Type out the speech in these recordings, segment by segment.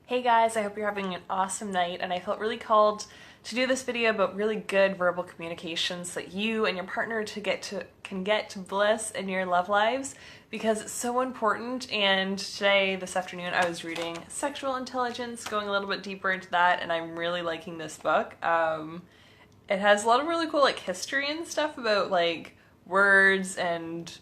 Hey guys, I hope you're having an awesome night, and I felt really called to do this video about really good verbal communication so that you and your partner can get to bliss in your love lives, because it's so important. And this afternoon I was reading Sexual Intelligence, going a little bit deeper into that, and I'm really liking this book. It has a lot of really cool history and stuff about words and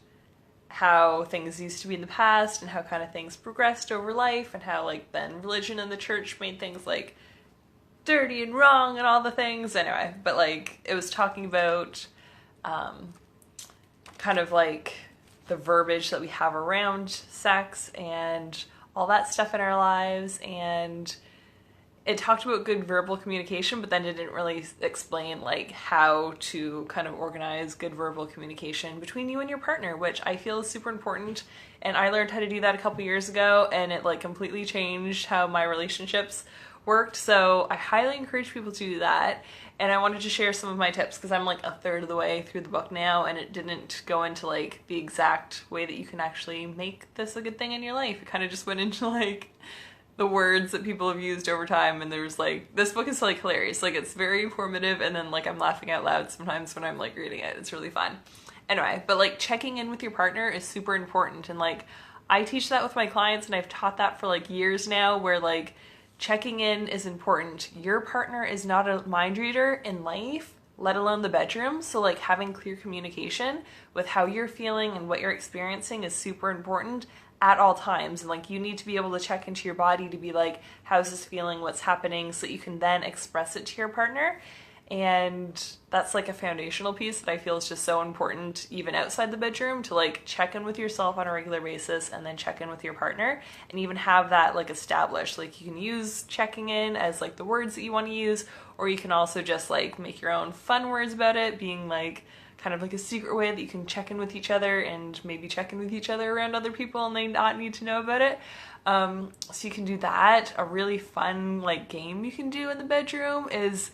how things used to be in the past and how kind of things progressed over life, and how then religion and the church made things dirty and wrong and all the things anyway. But it was talking about kind of the verbiage that we have around sex and all that stuff in our lives, and it talked about good verbal communication, but then it didn't really explain how to kind of organize good verbal communication between you and your partner, which I feel is super important. And I learned how to do that a couple years ago, and it completely changed how my relationships worked. So I highly encourage people to do that. And I wanted to share some of my tips because I'm a third of the way through the book now, and it didn't go into the exact way that you can actually make this a good thing in your life. It kind of just went into the words that people have used over time, and there's this book is hilarious. It's very informative, and then I'm laughing out loud sometimes when I'm reading it. It's really fun. Anyway, but checking in with your partner is super important, and I teach that with my clients, and I've taught that for years now, where checking in is important. Your partner is not a mind reader in life, let alone the bedroom. So having clear communication with how you're feeling and what you're experiencing is super important at all times. And you need to be able to check into your body to be how's this feeling, what's happening, so that you can then express it to your partner. And that's a foundational piece that I feel is just so important even outside the bedroom, to check in with yourself on a regular basis and then check in with your partner, and even have that established. You can use checking in as the words that you want to use, or you can also just make your own fun words about it, being kind of a secret way that you can check in with each other, and maybe check in with each other around other people and they not need to know about it. So you can do that. A really fun game you can do in the bedroom is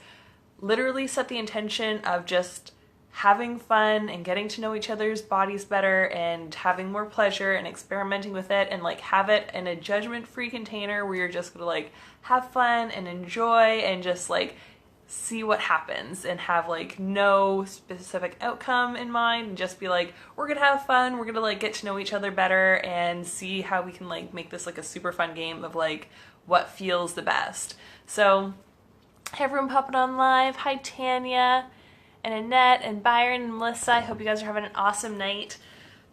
literally set the intention of just having fun and getting to know each other's bodies better and having more pleasure and experimenting with it, and have it in a judgment-free container where you're just gonna have fun and enjoy and just see what happens, and have no specific outcome in mind, and just be we're gonna have fun, we're gonna get to know each other better and see how we can make this a super fun game of what feels the best. So hey everyone popping on live, hi Tanya and Annette and Byron and Melissa, I hope you guys are having an awesome night.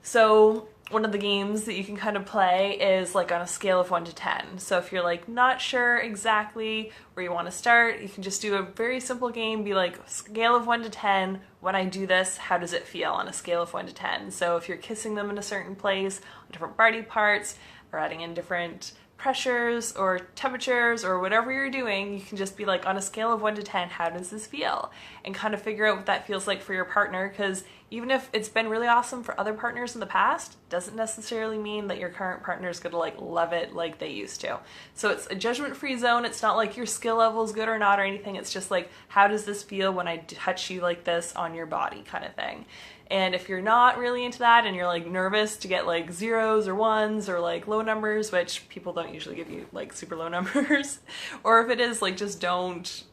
So one of the games that you can kind of play is on a scale of 1 to 10. So if you're not sure exactly where you want to start, you can just do a very simple game, be scale of 1 to 10, when I do this, how does it feel on a scale of 1 to 10? So if you're kissing them in a certain place, on different body parts, or adding in different pressures or temperatures or whatever you're doing, you can just be on a scale of 1 to 10, how does this feel? And kind of figure out what that feels like for your partner, because even if it's been really awesome for other partners in the past, doesn't necessarily mean that your current partner is gonna love it like they used to. So it's a judgment-free zone. It's not your skill level is good or not or anything. It's just how does this feel when I touch you like this on your body, kind of thing. And if you're not really into that and you're nervous to get zeros or ones or low numbers, which people don't usually give you super low numbers, or if it is just don't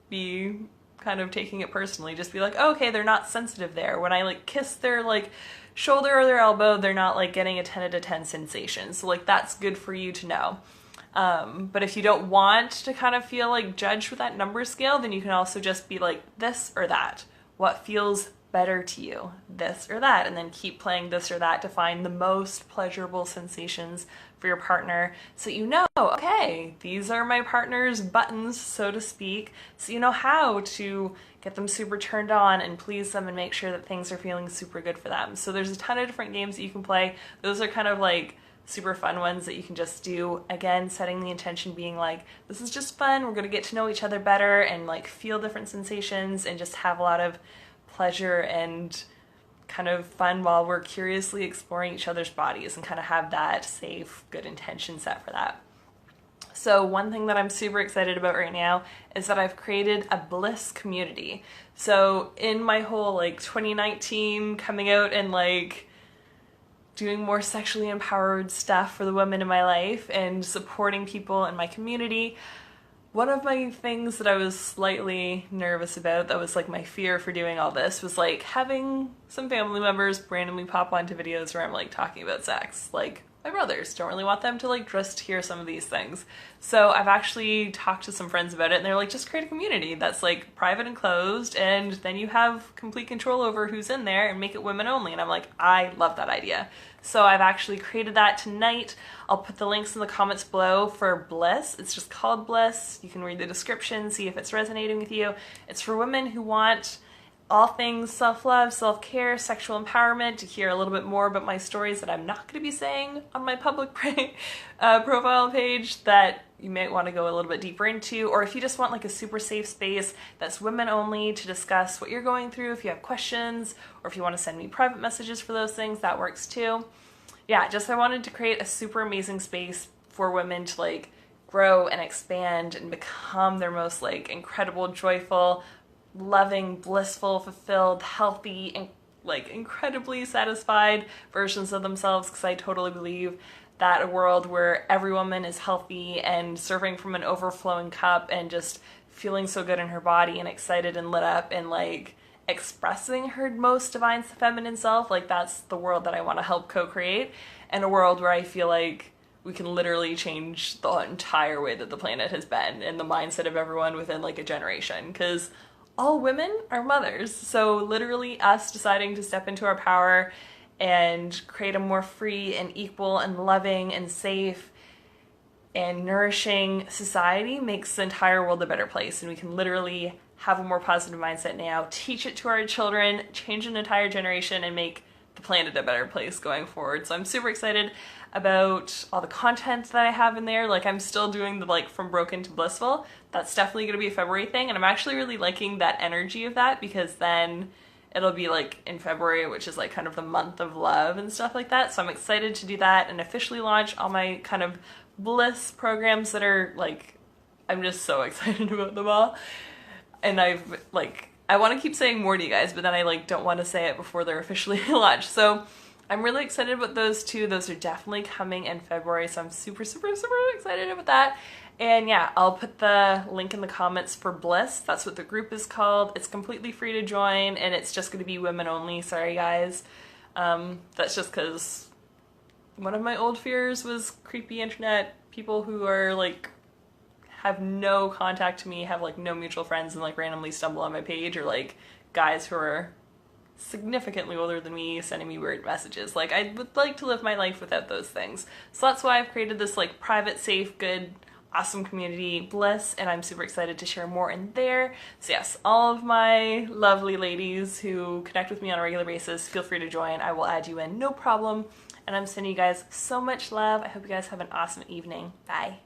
be kind of taking it personally, just be oh, okay, they're not sensitive there. When I kiss their shoulder or their elbow, they're not getting a 10 out of 10 sensation. So that's good for you to know. But if you don't want to kind of feel judged with that number scale, then you can also just be this or that. What feels better to you, this or that, and then keep playing this or that to find the most pleasurable sensations for your partner, so you know, okay, these are my partner's buttons, so to speak, so you know how to get them super turned on and please them and make sure that things are feeling super good for them. So there's a ton of different games that you can play. Those are kind of super fun ones that you can just do. Again, setting the intention being this is just fun, we're gonna get to know each other better and feel different sensations and just have a lot of pleasure and kind of fun while we're curiously exploring each other's bodies, and kind of have that safe, good intention set for that. So one thing that I'm super excited about right now is that I've created a Bliss community. So in my whole 2019 coming out and doing more sexually empowered stuff for the women in my life and supporting people in my community. One of my things that I was slightly nervous about, that was like my fear for doing all this, was like having some family members randomly pop onto videos where I'm like talking about sex. Like, my brothers, don't really want them to like just hear some of these things. So I've actually talked to some friends about it, and they're like, just create a community that's like private and closed, and then you have complete control over who's in there and make it women only. And I'm like, I love that idea. So I've actually created that tonight. I'll put the links in the comments below for Bliss. It's just called Bliss. You can read the description, see if it's resonating with you. It's for women who want all things self-love, self-care, sexual empowerment, to hear a little bit more about my stories that I'm not going to be saying on my public profile page that you might want to go a little bit deeper into, or if you just want like a super safe space that's women only to discuss what you're going through, if you have questions, or if you want to send me private messages for those things, that works too. Yeah, just I wanted to create a super amazing space for women to like grow and expand and become their most like incredible, joyful, loving, blissful, fulfilled, healthy, and like incredibly satisfied versions of themselves, because I totally believe that a world where every woman is healthy and serving from an overflowing cup and just feeling so good in her body and excited and lit up and like expressing her most divine feminine self, like that's the world that I want to help co-create, and a world where I feel like we can literally change the entire way that the planet has been and the mindset of everyone within like a generation, because all women are mothers. So literally us deciding to step into our power and create a more free and equal and loving and safe and nourishing society makes the entire world a better place. And we can literally have a more positive mindset now, teach it to our children, change an entire generation, and make the planet a better place going forward. So I'm super excited about all the content that I have in there. Like, I'm still doing the like from broken to blissful. That's definitely going to be a February thing, and I'm actually really liking that energy of that, because then it'll be like in February, which is like kind of the month of love and stuff like that. So I'm excited to do that and officially launch all my kind of Bliss programs that are like, I'm just so excited about them all. And I've like, I want to keep saying more to you guys, but then I like don't want to say it before they're officially launched. So I'm really excited about those two. Those are definitely coming in February, so I'm super, super, super excited about that. And yeah, I'll put the link in the comments for Bliss. That's what the group is called. It's completely free to join, and it's just going to be women only. Sorry, guys. That's just because one of my old fears was creepy internet people who are like have no contact to me, have like no mutual friends, and like randomly stumble on my page, or like guys who are significantly older than me sending me weird messages. Like, I would like to live my life without those things. So that's why I've created this like private, safe, good, awesome community, Bliss, and I'm super excited to share more in there. So yes, all of my lovely ladies who connect with me on a regular basis, feel free to join. I will add you in, no problem. And I'm sending you guys so much love. I hope you guys have an awesome evening. Bye.